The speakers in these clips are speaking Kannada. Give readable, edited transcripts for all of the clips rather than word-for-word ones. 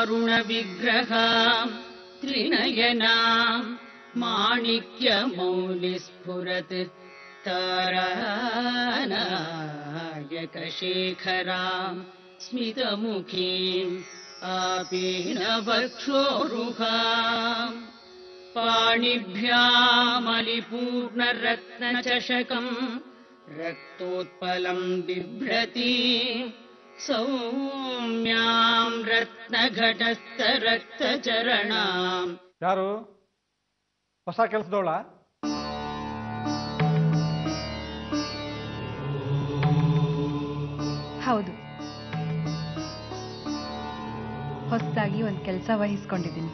दारुण विग्रहां त्रिनयनां माणिक्यमौलिस्फुरत् तारानायकशेखरां स्मितमुखीम् आपीनवक्षोरुहाम् पाणिभ्यामलिपूर्णरत्नचषकम् रक्तोत्पलम् बिभ्रतीम् सौम्याम् रत्नघटस्थरक्तचरणाम्। ಯಾರು ಹೊಸ ಕೆಲಸದೋಳ? ಹೌದು, ಹೊಸದಾಗಿ ಒಂದು ಕೆಲಸ ವಹಿಸ್ಕೊಂಡಿದ್ದೀನಿ.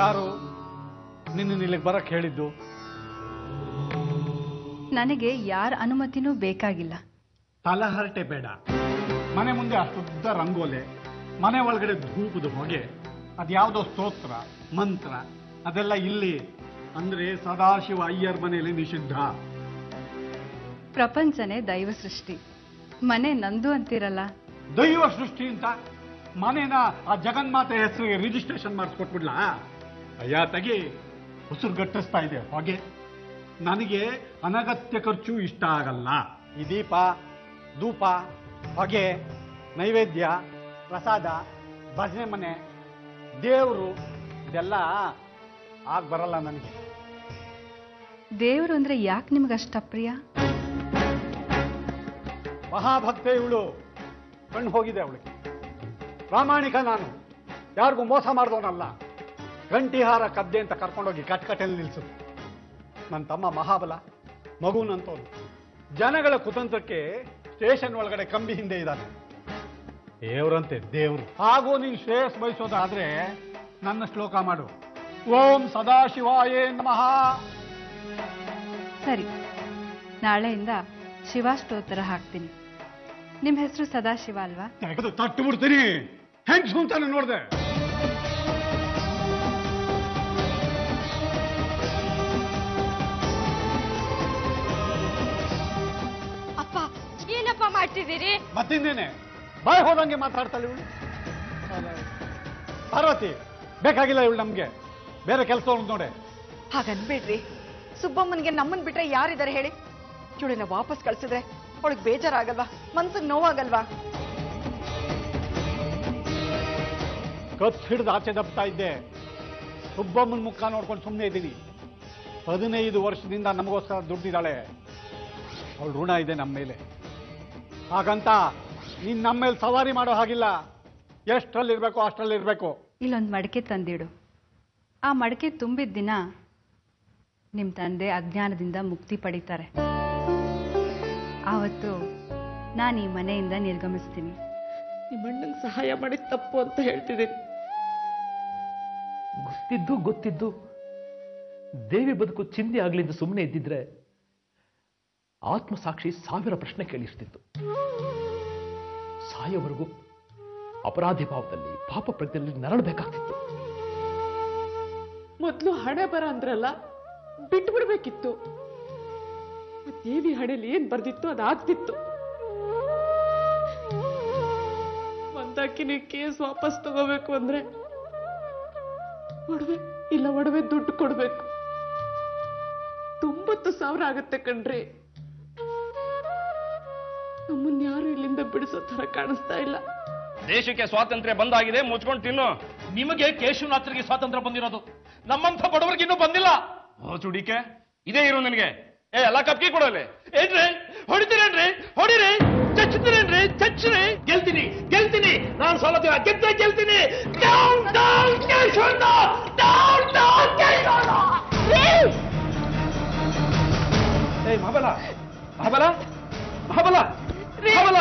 ಯಾರು ನಿನ್ನ ಇಲ್ಲಿಗೆ ಬರಕ್ಕೆ ಹೇಳಿದ್ದು? ನನಗೆ ಯಾರ ಅನುಮತಿನೂ ಬೇಕಾಗಿಲ್ಲ. ತಲಹರಟೆ ಬೇಡ. ಮನೆ ಮುಂದೆ ಅಷ್ಟುದ್ದ ರಂಗೋಲೆ, ಮನೆ ಒಳಗಡೆ ಧೂಪದ ಹೊಗೆ, ಅದ್ಯಾವುದೋ ಸ್ತೋತ್ರ ಮಂತ್ರ, ಅದೆಲ್ಲ ಇಲ್ಲಿ ಅಂದ್ರೆ ಸದಾಶಿವ ಅಯ್ಯರ್ ಮನೆಯಲ್ಲಿ ನಿಷಿದ್ಧ. ಪ್ರಪಂಚನೇ ದೈವ ಸೃಷ್ಟಿ, ಮನೆ ನಂದು ಅಂತಿರಲ್ಲ. ದೈವ ಸೃಷ್ಟಿ ಅಂತ ಮನೇನ ಆ ಜಗನ್ಮಾತೆ ಹೆಸರಿಗೆ ರಿಜಿಸ್ಟ್ರೇಷನ್ ಮಾಡಿಸ್ಕೊಟ್ಬಿಡ್ಲಾ? ಅಯ್ಯ ತೆಗಿ, ಉಸಿರು ಗಟ್ಟಿಸ್ತಾ ಇದೆ ಹೊಗೆ. ನನಗೆ ಅನಗತ್ಯ ಖರ್ಚು ಇಷ್ಟ ಆಗಲ್ಲ. ಈ ದೀಪ ಧೂಪ ಹೊಗೆ ನೈವೇದ್ಯ ಪ್ರಸಾದ ಭಜನೆ ಮನೆ ದೇವರು ಇದೆಲ್ಲ ಆಗ ಬರಲ್ಲ ನನಗೆ. ದೇವರು ಅಂದ್ರೆ ಯಾಕೆ ನಿಮ್ಗಷ್ಟ ಪ್ರಿಯ? ಮಹಾಭಕ್ತೆ ಇವಳು, ಕಣ್ಣು ಹೋಗಿದೆ ಅವಳಿಗೆ. ಪ್ರಾಮಾಣಿಕ ನಾನು, ಯಾರಿಗೂ ಮೋಸ ಮಾಡಿದವನಲ್ಲ. ಗಂಟಿಹಾರ ಕದ್ದೆ ಅಂತ ಕರ್ಕೊಂಡೋಗಿ ಕಟ್ಕಟೆಯಲ್ಲಿ ನಿಲ್ಸುತ್ತೆ. ನನ್ನ ತಮ್ಮ ಮಹಾಬಲ ಮಗುನಂತವನು ಜನಗಳ ಕುತಂತ್ರಕ್ಕೆ ಸ್ಟೇಷನ್ ಒಳಗಡೆ ಕಂಬಿ ಹಿಂದೆ ಇದ್ದಾನೆ. ದೇವ್ರಂತೆ ದೇವ್ರು. ಹಾಗೂ ನೀನು ಶ್ರೇಯಸ್ ಬಯಸೋದಾದ್ರೆ ನನ್ನ ಶ್ಲೋಕ ಮಾಡು. ಓಂ ಸದಾಶಿವಾಯೇ ನಮಃ. ಸರಿ, ನಾಳೆಯಿಂದ ಶಿವಾಷ್ಟೋತ್ತರ ಹಾಕ್ತೀನಿ. ನಿಮ್ಮ ಹೆಸರು ಸದಾಶಿವ ಅಲ್ವಾ? ತೆಗೆದು ತಟ್ಟು ಬಿಡ್ತೀನಿ. ಹೆಂಗ್ ಸುಂತಾನೆ ನೋಡ್ದೆ. ಅಪ್ಪ ಏನಪ್ಪ ಮಾಡ್ತಿದ್ದೀರಿ? ಮತ್ತಿಂದೇನೆ ಬಾಯ್ ಹೋದಂಗೆ ಮಾತಾಡ್ತಾಳೆ ಇವಳು. ಪಾರ್ವತಿ, ಬೇಕಾಗಿಲ್ಲ ಇವಳು ನಮ್ಗೆ. ಬೇರೆ ಕೆಲಸ ನೋಡೆ. ಹಾಗನ್ಬೇಡ್ರಿ, ಸುಬ್ಬಮ್ಮನಿಗೆ ನಮ್ಮನ್ ಬಿಟ್ರೆ ಯಾರಿದ್ದಾರೆ ಹೇಳಿ? ಇವಳನ್ನ ವಾಪಸ್ ಕಳ್ಸಿದ್ರೆ ಅವಳಿಗೆ ಬೇಜಾರಾಗಲ್ವಾ? ಮನ್ಸಿಗೆ ನೋವಾಗಲ್ವಾ? ಕತ್ ಹಿಡಿದು ಆಚೆ ದಬ್ತಾ ಇದ್ದೆ. ಸುಬ್ಬಮ್ಮನ ಮುಖ ನೋಡ್ಕೊಂಡು ಸುಮ್ಮನೆ ಇದ್ದೀನಿ. 15 ವರ್ಷದಿಂದ ನಮಗೋಸ್ಕರ ದುಡ್ಡಿದ್ದಾಳೆ. ಅವಳು ಋಣ ಇದೆ ನಮ್ಮ ಮೇಲೆ. ಹಾಗಂತ ನೀನ್ ನಮ್ಮ ಮೇಲೆ ಸವಾರಿ ಮಾಡೋ ಹಾಗಿಲ್ಲ. ಎಷ್ಟರಲ್ಲಿರ್ಬೇಕು ಅಷ್ಟರಲ್ಲಿರ್ಬೇಕು. ಇಲ್ಲೊಂದು ಮಡಕೆ ತಂದಿಡು. ಆ ಮಡಕೆ ತುಂಬಿದ ದಿನ ನಿಮ್ಮ ತಂದೆ ಅಜ್ಞಾನದಿಂದ ಮುಕ್ತಿ ಪಡಿತಾರೆ. ಆವತ್ತು ನಾನು ಈ ಮನೆಯಿಂದ ನಿರ್ಗಮಿಸ್ತೀನಿ. ನಿಮ್ಮಣ್ಣಂಗೆ ಸಹಾಯ ಮಾಡಿದ ತಪ್ಪು ಅಂತ ಹೇಳ್ತಿದ್ದೀನಿ. ಗೊತ್ತಿದ್ದು ದೇವಿ ಬದುಕು ಚಿಂದಿ ಆಗ್ಲಿದ್ದು ಸುಮ್ಮನೆ ಇದ್ದಿದ್ರೆ ಆತ್ಮಸಾಕ್ಷಿ 1000 ಪ್ರಶ್ನೆ ಕೇಳಿಸ್ತಿತ್ತು. ಸಾಯೋವರೆಗೂ ಅಪರಾಧಿ ಭಾವದಲ್ಲಿ ಪಾಪ ಪ್ರಜ್ಞೆಯಲ್ಲಿ ನರಳಬೇಕಾಗ್ತಿತ್ತು. ಮೊದಲು ಹಣೆ ಬರ ಅಂದ್ರಲ್ಲ, ಬಿಟ್ಟು ಬಿಡ್ಬೇಕಿತ್ತು. ದೇವಿ ಹಣೆಯಲ್ಲಿ ಏನ್ ಬರ್ದಿತ್ತು ಅದಾಗ್ತಿತ್ತು. ಮಂದಾಕಿನಿ ಕೇಸ್ ವಾಪಸ್ ತಗೋಬೇಕು ಅಂದ್ರೆ ಒಡವೆ ದುಡ್ಡು ಕೊಡ್ಬೇಕು. 90,000 ಆಗತ್ತೆ ಕಣ್ರಿ. ನಮ್ಮನ್ನ ಯಾರು ಇಲ್ಲಿಂದ ಬಿಡಿಸೋ ತರ ಕಾಣಿಸ್ತಾ ಇಲ್ಲ. ದೇಶಕ್ಕೆ ಸ್ವಾತಂತ್ರ್ಯ ಬಂದಾಗಿದೆ, ಮುಚ್ಕೊಂಡು ತಿನ್ನು. ನಿಮಗೆ ಕೇಶವನಾಥರಿಗೆ ಸ್ವಾತಂತ್ರ್ಯ ಬಂದಿರೋದು, ನಮ್ಮಂಥ ಬಡವರಿಗೆ ಇನ್ನೂ ಬಂದಿಲ್ಲ. ಚುಡಿಕೆ ಇದೇ ಇರೋ ನಿನಗೆ. ಎಲ್ಲ ಕಪ್ಕಿ ಕೊಡಲಿ. ಏನ್ರಿ ಹೊಡಿತೀರೇನ್ರಿ? ಹೊಡಿರಿ. ಚಚ್ತೀರೇನ್ರಿ? ಚಚ್ಚ್ರಿ. ಗೆಲ್ತೀನಿ ನಾನು ಸೋಲೋದಿಲ್ಲ, ಗೆಲ್ತೀನಿ. ಮಹಾಬಲ ಮಹಾಬಲ ಮಹಾಬಲ ಮಹಾಬಲ.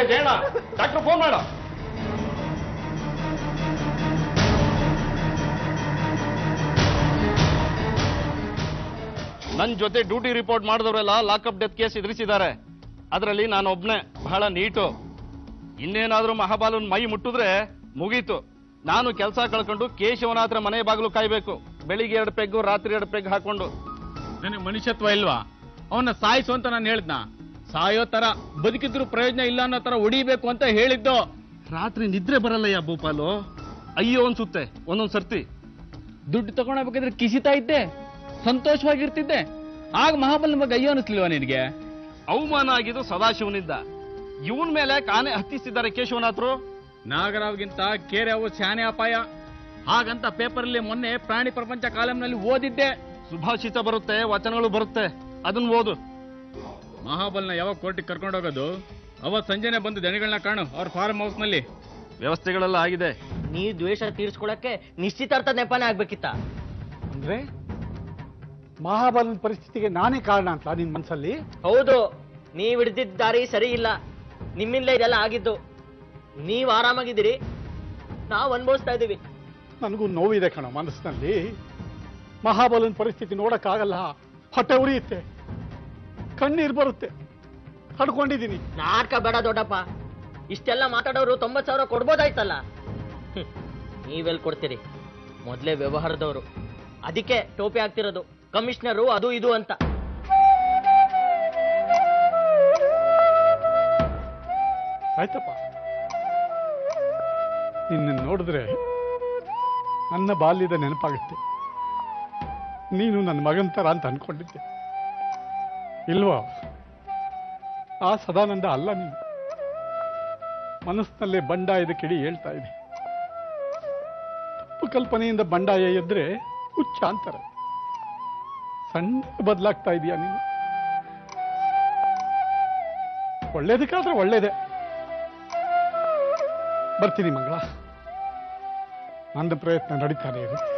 ಜಯಣ್ಣ, ಡಾಕ್ಟರ್ ಫೋನ್ ಮಾಡ. ನನ್ನ ಜೊತೆ ಡ್ಯೂಟಿ ರಿಪೋರ್ಟ್ ಮಾಡಿದವರೆಲ್ಲ ಲಾಕಪ್ ಡೆತ್ ಕೇಸ್ ಎದುರಿಸಿದ್ದಾರೆ. ಅದರಲ್ಲಿ ನಾನು ಒಬ್ನೇ ಬಹಳ ನೀಟು. ಇನ್ನೇನಾದ್ರೂ ಮಹಾಬಾಲನ್ ಮೈ ಮುಟ್ಟಿದ್ರೆ ಮುಗೀತು. ನಾನು ಕೆಲಸ ಕಳ್ಕೊಂಡು ಕೇಶವನಾಥರ ಮನೆ ಬಾಗಿಲು ಕಾಯ್ಬೇಕು. ಬೆಳಿಗ್ಗೆ 2 ಪೆಗ್ಗು, ರಾತ್ರಿ 2 ಪೆಗ್ ಹಾಕೊಂಡು. ನನಗೆ ಮನುಷ್ಯತ್ವ ಇಲ್ವಾ? ಅವನ್ನ ಸಾಯಿಸು ಅಂತ ನಾನು ಹೇಳ್ದ್ನ? ಸಾಯೋ ತರ ಬದುಕಿದ್ರು ಪ್ರಯೋಜನ ಇಲ್ಲ ಅನ್ನೋ ತರ ಹೊಡಿಬೇಕು ಅಂತ ಹೇಳಿದ್ದು. ರಾತ್ರಿ ನಿದ್ರೆ ಬರಲ್ಲಯ್ಯ ಭೂಪಾಲು, ಅಯ್ಯೋ ಅನ್ಸುತ್ತೆ ಒಂದೊಂದ್ ಸರ್ತಿ. ದುಡ್ಡು ತಗೊಂಡೋಗ್ಬೇಕಾದ್ರೆ ಕಿಸಿತಾ ಇದ್ದೆ, ಸಂತೋಷವಾಗಿರ್ತಿದ್ದೆ. ಆಗ ಮಹಾಬಲನ ಬಗ್ಗೆ ಅಯ್ಯೋ ಅನಿಸ್ಲಿಲ್ವಾ ನಿನಗೆ? ಅವಮಾನ ಆಗಿದ್ದು ಸದಾಶಿವನಿಂದ. ಇವನ್ ಮೇಲೆ ಕಾನೆ ಹತ್ತಿಸಿದ್ದಾರೆ ಕೇಶವನಾಥರು. ನಾಗರಾವ್ಗಿಂತ ಕೇರೆ ಅವು ಶಾನೆ ಅಪಾಯ. ಹಾಗಂತ ಪೇಪರಲ್ಲಿ ಮೊನ್ನೆ ಪ್ರಾಣಿ ಪ್ರಪಂಚ ಕಾಲಂನಲ್ಲಿ ಓದಿದ್ದೆ. ಸುಭಾಷಿತ ಬರುತ್ತೆ, ವಚನಗಳು ಬರುತ್ತೆ, ಅದನ್ನ ಓದು. ಮಹಾಬಲನ ಯಾವಾಗ ಕೋರ್ಟಿಗೆ ಕರ್ಕೊಂಡೋಗೋದು? ಅವತ್ ಸಂಜೆನೆ ಬಂದು ದಣಿಗಳನ್ನ ಕಾಣು ಅವ್ರ ಫಾರ್ಮ್ ಹೌಸ್ ನಲ್ಲಿ. ವ್ಯವಸ್ಥೆಗಳೆಲ್ಲ ಆಗಿದೆ. ನೀ ದ್ವೇಷ ತೀರ್ಸ್ಕೊಳಕ್ಕೆ ನಿಶ್ಚಿತಾರ್ಥ ನೆಪನೇ ಆಗ್ಬೇಕಿತ್ತ. ಅಂದ್ರೆ ಮಹಾಬಲನ ಪರಿಸ್ಥಿತಿಗೆ ನಾನೇ ಕಾರಣ ಅಂತ ನಿನ್ ಮನ್ಸಲ್ಲಿ? ಹೌದು, ನೀವ್ ಹಿಡ್ದಿದ್ದ ದಾರಿ ಸರಿ ಇಲ್ಲ. ನಿಮ್ಮಿಂದಲೇ ಇದೆಲ್ಲ ಆಗಿದ್ದು. ನೀವ್ ಆರಾಮಾಗಿದ್ದೀರಿ, ನಾವ್ ಅನುಭವಿಸ್ತಾ ಇದೀವಿ. ನನಗೂ ನೋವಿದೆ ಕಣ ಮನಸ್ಸಿನಲ್ಲಿ. ಮಹಾಬಲನ ಪರಿಸ್ಥಿತಿ ನೋಡಕ್ಕಾಗಲ್ಲ, ಹೊಟ್ಟೆ ಉರಿಯುತ್ತೆ, ಕಣ್ಣೀರು ಬರುತ್ತೆ, ತಡ್ಕೊಂಡಿದ್ದೀನಿ. ನಾಟಕ ಬೇಡ ದೊಡ್ಡಪ್ಪ. ಇಷ್ಟೆಲ್ಲ ಮಾತಾಡೋರು 90,000 ಕೊಡ್ಬೋದಾಯ್ತಲ್ಲ. ನೀವೆಲ್ಲಿ ಕೊಡ್ತೀರಿ? ಮೊದ್ಲೇ ವ್ಯವಹಾರದವರು, ಅದಕ್ಕೆ ಟೋಪಿ ಆಗ್ತಿರೋದು. ಕಮಿಷನರು ಅದು ಇದು ಅಂತ. ಆಯ್ತಪ್ಪ, ನಿನ್ನ ನೋಡಿದ್ರೆ ನನ್ನ ಬಾಲ್ಯದ ನೆನಪಾಗುತ್ತೆ. ನೀನು ನನ್ನ ಮಗನ್ ತರ ಅಂತ ಅನ್ಕೊಂಡಿದ್ದೆ. ಇಲ್ವಾ? ಆ ಸದಾನಂದ ಅಲ್ಲ ನೀನು. ಮನಸ್ಸಿನಲ್ಲೇ ಬಂಡಾಯದ ಕಿಡಿ ಹೇಳ್ತಾ ಇದೆ. ತಪ್ಪು ಕಲ್ಪನೆಯಿಂದ ಬಂಡಾಯ ಎದ್ರೆ ಹುಚ್ಚ ಅಂತಾರೆ. ಸಣ್ಣ ಬದಲಾಗ್ತಾ ಇದೀಯ ನೀನು. ಒಳ್ಳೇದಕ್ಕಾದ್ರೆ ಒಳ್ಳೇದೆ. ಬರ್ತೀನಿ ಮಂಗಳ, ನನ್ನ ಪ್ರಯತ್ನ ನಡೀತಾನೆ ಇರುತ್ತೆ.